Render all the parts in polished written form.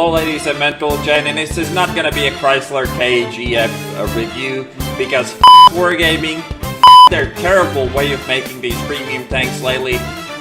Hello ladies and mental Jen, and this is not gonna be a Chrysler KGF review because wargaming, their terrible way of making these premium tanks lately,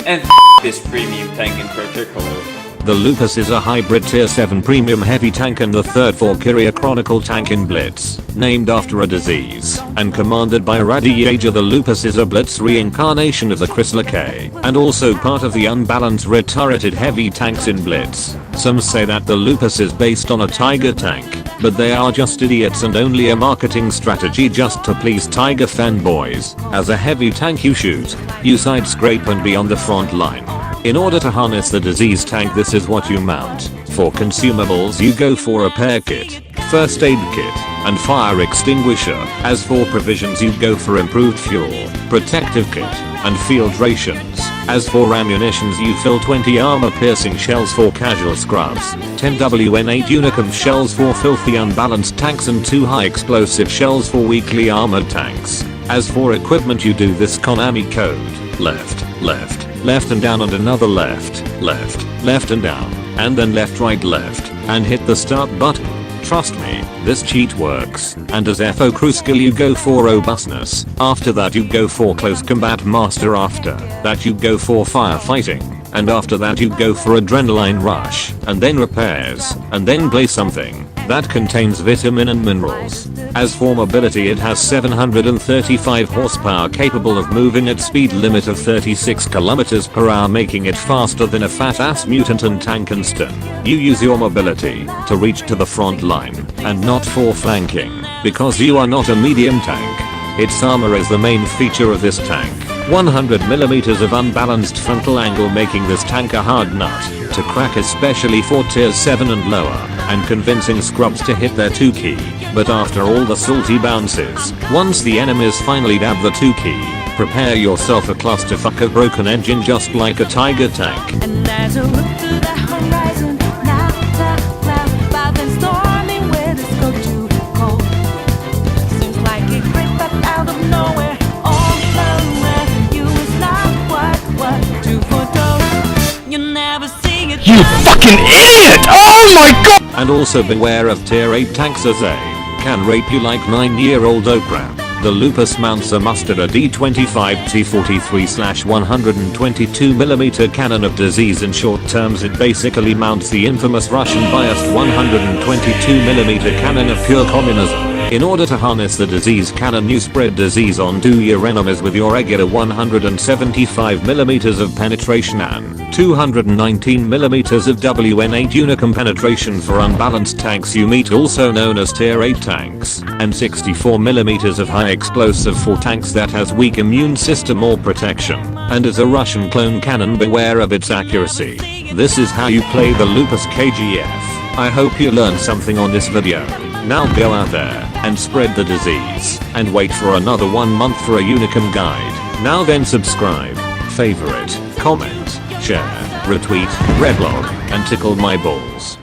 and this premium tank in particular. The Lupus is a hybrid tier 7 premium heavy tank and the third Fourth Unicum Chronicle tank in Blitz, named after a disease, and commanded by Radiator. The Lupus is a Blitz reincarnation of the Chrysler K, and also part of the unbalanced red turreted heavy tanks in Blitz. Some say that the Lupus is based on a Tiger tank, but they are just idiots and only a marketing strategy just to please Tiger fanboys. As a heavy tank you shoot, you side scrape and be on the front line. In order to harness the disease tank, this is what you mount. For consumables you go for a repair kit, first aid kit, and fire extinguisher. As for provisions you go for improved fuel, protective kit, and field rations. As for ammunitions you fill 20 armor piercing shells for casual scrubs, 10 WN8 Unicum shells for filthy unbalanced tanks, and 2 high explosive shells for weakly armored tanks. As for equipment you do this Konami code, left, left, left and down, and another left, left, left and down, and then left, right, left, and hit the start button. Trust me, this cheat works. And as FO crew skill you go for robustness, after that you go for close combat master, after that you go for firefighting, and after that you go for adrenaline rush, and then repairs, and then play something that contains vitamin and minerals. As for mobility it has 735 horsepower, capable of moving at speed limit of 36 km/h, making it faster than a fat ass mutant and Tankinston. You use your mobility to reach to the front line and not for flanking, because you are not a medium tank. Its armor is the main feature of this tank. 100mm of unbalanced frontal angle, making this tank a hard nut to crack, especially for tier 7 and lower, and convincing scrubs to hit their 2 key. But after all the salty bounces, once the enemies finally dab the 2 key, prepare yourself a clusterfuck of broken engine just like a Tiger tank. And as I look to the horizon, now I've been storming where this go too cold. Seems like it crept up out of nowhere. All around you is not what to foretold. You never see it. You fucking idiot! Oh my god! And also beware of tier 8 tanks, as they can rape you like 9-year-old Oprah. The Lupus mounts a mustard a D25 T43/122mm cannon of disease. In short terms it basically mounts the infamous Russian biased 122mm cannon of pure communism. In order to harness the disease cannon you spread disease onto your enemies with your regular 175mm of penetration and 219mm of WN8 Unicum penetration for unbalanced tanks you meet, also known as tier 8 tanks, and 64mm of high explosive for tanks that has weak immune system or protection, and is a Russian clone cannon. Beware of its accuracy. This is how you play the Lupus KGF. I hope you learned something on this video. Now go out there and spread the disease, and wait for another 1 month for a Unicum guide. Now then subscribe, favorite, comment, share, retweet, redlog, and tickle my balls.